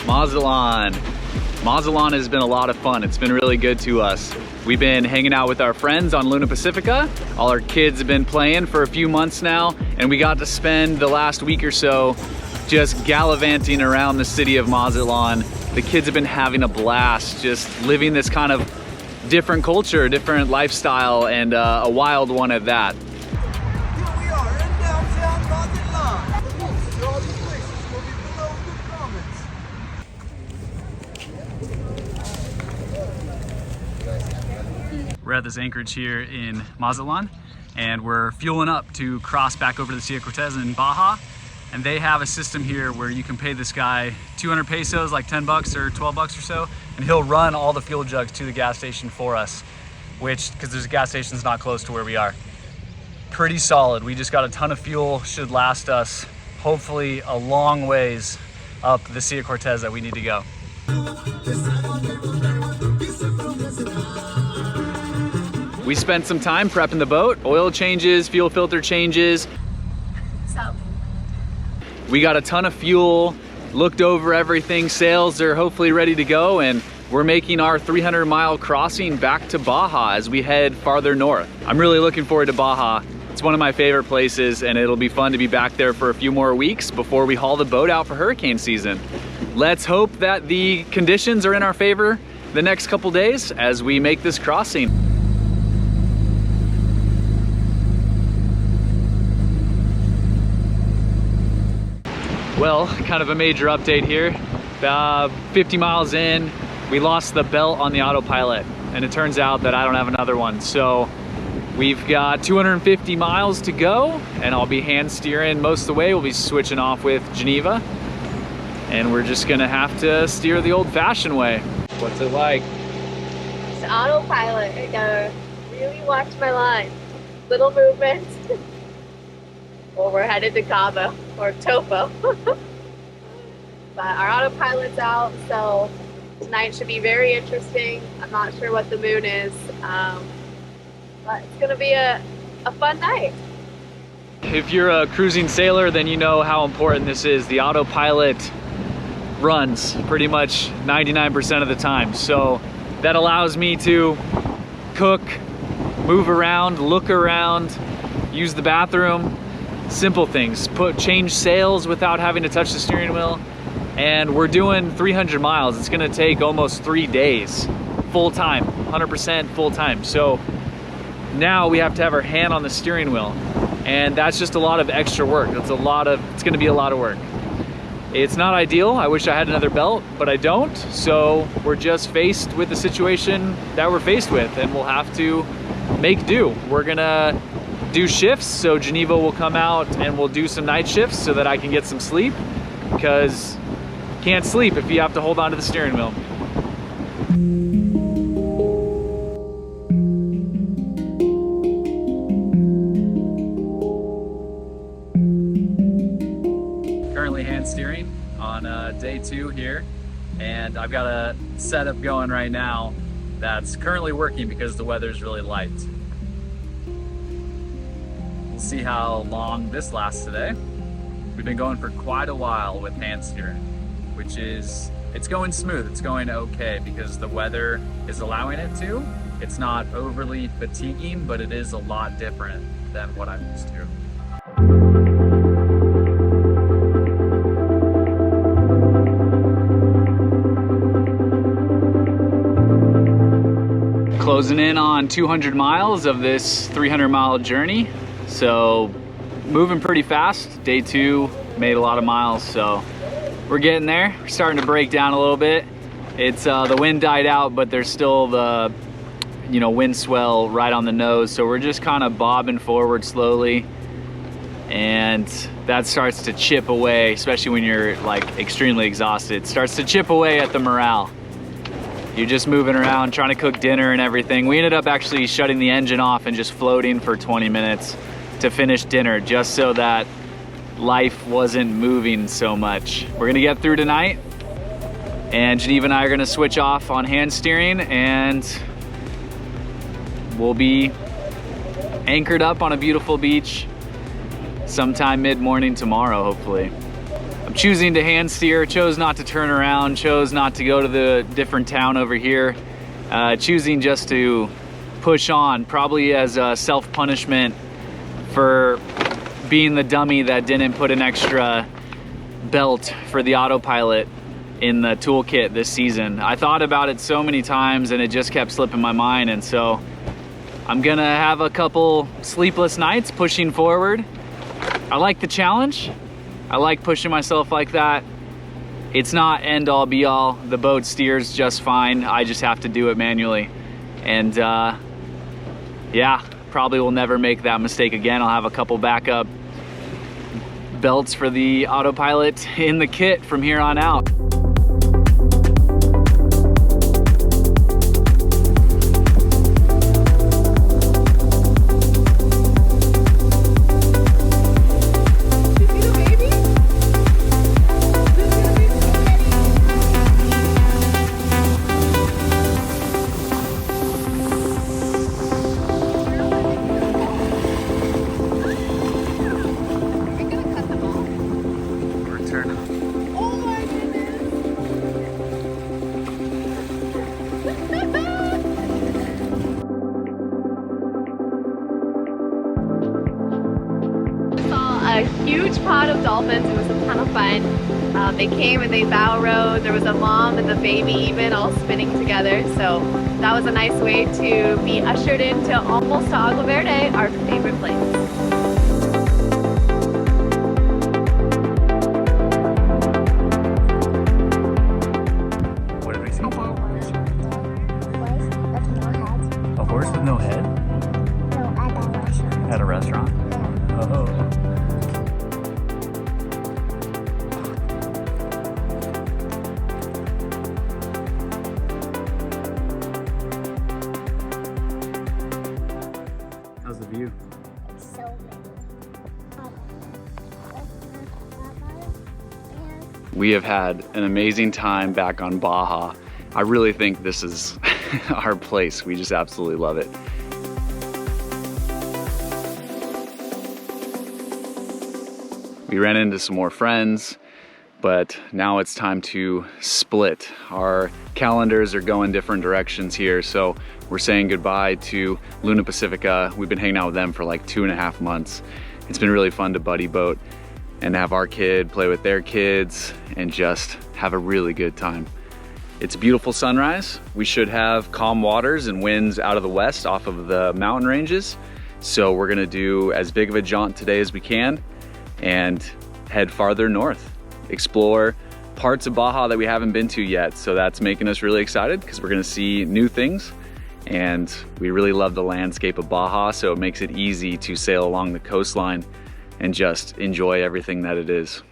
Mazatlán. Mazatlán has been a lot of fun. It's been really good to us. We've been hanging out with our friends on Luna Pacifica. All our kids have been playing for a few months now, and we got to spend the last week or so just gallivanting around the city of Mazatlán. The kids have been having a blast, just living this kind of different culture, different lifestyle, and a wild one at that. Here we are in downtown Mazatlán. The links to all these places will be below in the comments. We're at this anchorage here in Mazatlán, and we're fueling up to cross back over to the Silla Cortez in Baja. And they have a system here where you can pay this guy 200 pesos, like 10 bucks or 12 bucks or so, and he'll run all the fuel jugs to the gas station for us, which, because there's a gas station not close to where we are. Pretty solid. We just got a ton of fuel, should last us hopefully a long ways up the Silla Cortez that we need to go. We spent some time prepping the boat, oil changes, fuel filter changes. We got a ton of fuel, looked over everything, sails are hopefully ready to go, and we're making our 300-mile crossing back to Baja as we head farther north. I'm really looking forward to Baja. It's one of my favorite places, and it'll be fun to be back there for a few more weeks before we haul the boat out for hurricane season. Let's hope that the conditions are in our favor the next couple days as we make this crossing. Well, kind of a major update here. 50 miles in, we lost the belt on the Autopilot, and it turns out that I don't have another one. So we've got 250 miles to go, and I'll be hand steering most of the way. We'll be switching off with Geneva, and we're just gonna have to steer the old-fashioned way. What's it like? It's Autopilot. I gotta really watch my line. Little movements. Well, we're headed to Cabo, or Topo. But our autopilot's out, so tonight should be very interesting. I'm not sure what the moon is, but it's gonna be a fun night. If you're a cruising sailor, then you know how important this is. The autopilot runs pretty much 99% of the time. So that allows me to cook, move around, look around, use the bathroom, simple things, change sails without having to touch the steering wheel. And we're doing 300 miles. It's gonna take almost 3 days, full time, 100% full time. So now we have to have our hand on the steering wheel. And that's just a lot of extra work. It's gonna be a lot of work. It's not ideal. I wish I had another belt, but I don't. So we're just faced with the situation that we're faced with, and we'll have to make do. We're gonna do shifts, so Geneva will come out and we'll do some night shifts so that I can get some sleep, because you can't sleep if you have to hold on to the steering wheel. Currently hand steering on day 2 here, and I've got a setup going right now that's currently working because the weather's really light. We'll see how long this lasts today. We've been going for quite a while with hand steering, which is, it's going smooth, it's going okay because the weather is allowing it to. It's not overly fatiguing, but it is a lot different than what I'm used to. Closing in on 200 miles of this 300-mile journey. So moving pretty fast. Day 2 made a lot of miles, so we're getting there. We're starting to break down a little bit. It's the wind died out, but there's still the wind swell right on the nose, so we're just kind of bobbing forward slowly, and that starts to chip away, especially when you're like extremely exhausted. It starts to chip away at the morale. You're just moving around trying to cook dinner and everything. We ended up actually shutting the engine off and just floating for 20 minutes to finish dinner, just so that life wasn't moving so much. We're gonna get through tonight, and Geneva and I are gonna switch off on hand steering, and we'll be anchored up on a beautiful beach sometime mid-morning tomorrow, hopefully. I'm choosing to hand steer, chose not to turn around, chose not to go to the different town over here, choosing just to push on, probably as a self-punishment for being the dummy that didn't put an extra belt for the autopilot in the toolkit this season. I thought about it so many times and it just kept slipping my mind, and so I'm gonna have a couple sleepless nights pushing forward. I like the challenge. I like pushing myself like that. It's not end all be all. The boat steers just fine. I just have to do it manually. And yeah, probably will never make that mistake again. I'll have a couple backup belts for the autopilot in the kit from here on out. A huge pod of dolphins. It was a ton of fun. They came and they bow rode. There was a mom and the baby even all spinning together. So that was a nice way to be ushered into almost to Agua Verde, our favorite place. What did we see? A horse with no head? At a restaurant? Oh. How's the view? We have had an amazing time back on Baja. I really think this is our place. We just absolutely love it. We ran into some more friends, but now it's time to split. Our calendars are going different directions here, so we're saying goodbye to Luna Pacifica. We've been hanging out with them for like 2.5 months. It's been really fun to buddy boat and have our kid play with their kids and just have a really good time. It's a beautiful sunrise. We should have calm waters and winds out of the west off of the mountain ranges. So we're gonna do as big of a jaunt today as we can and head farther north, explore parts of Baja that we haven't been to yet. So that's making us really excited because we're gonna see new things, and we really love the landscape of Baja, so it makes it easy to sail along the coastline and just enjoy everything that it is.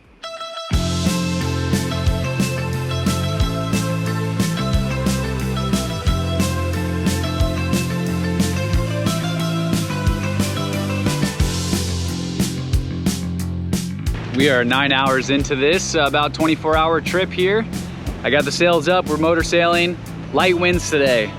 We are 9 hours into this about 24-hour trip here. I got the sails up, we're motor sailing. Light winds today.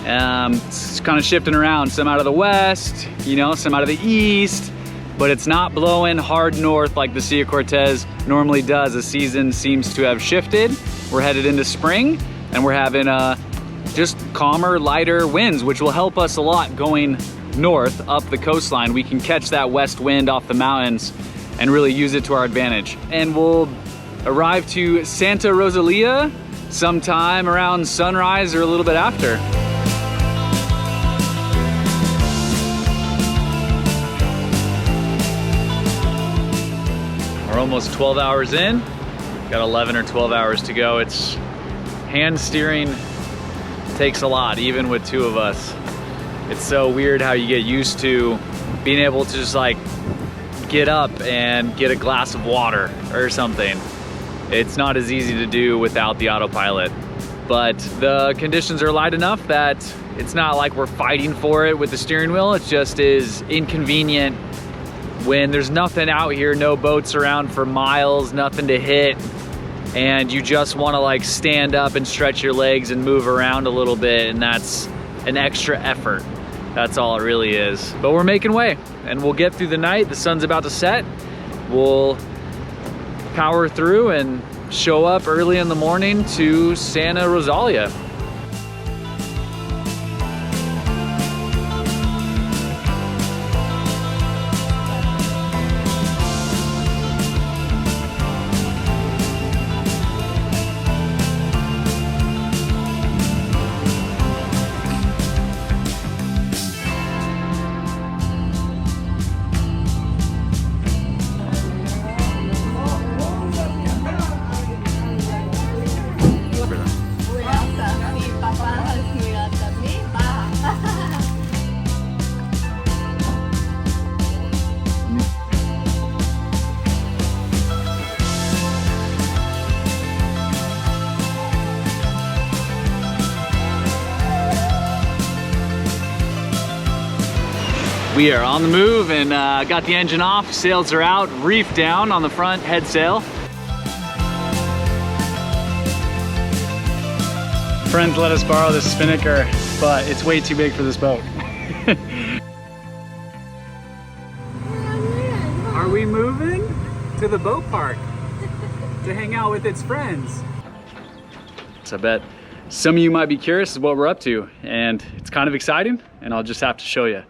It's kind of shifting around, some out of the west, you know, some out of the east, but it's not blowing hard north like the Sea of Cortez normally does. The season seems to have shifted. We're headed into spring and we're having just calmer, lighter winds, which will help us a lot going north up the coastline. We can catch that west wind off the mountains and really use it to our advantage. And we'll arrive to Santa Rosalia sometime around sunrise or a little bit after. We're almost 12 hours in. Got 11 or 12 hours to go. It's hand steering takes a lot, even with two of us. It's so weird how you get used to being able to just like get up and get a glass of water or something. It's not as easy to do without the autopilot, but the conditions are light enough that it's not like we're fighting for it with the steering wheel. It just is inconvenient when there's nothing out here, no boats around for miles, nothing to hit, and you just want to like stand up and stretch your legs and move around a little bit, and that's an extra effort. That's all it really is. But we're making way and we'll get through the night. The sun's about to set. We'll power through and show up early in the morning to Santa Rosalia. We are on the move and got the engine off, sails are out, reef down on the front head sail. Friends let us borrow this spinnaker, but it's way too big for this boat. Are we moving to the boat park to hang out with its friends? So I bet some of you might be curious as what we're up to, and it's kind of exciting, and I'll just have to show you.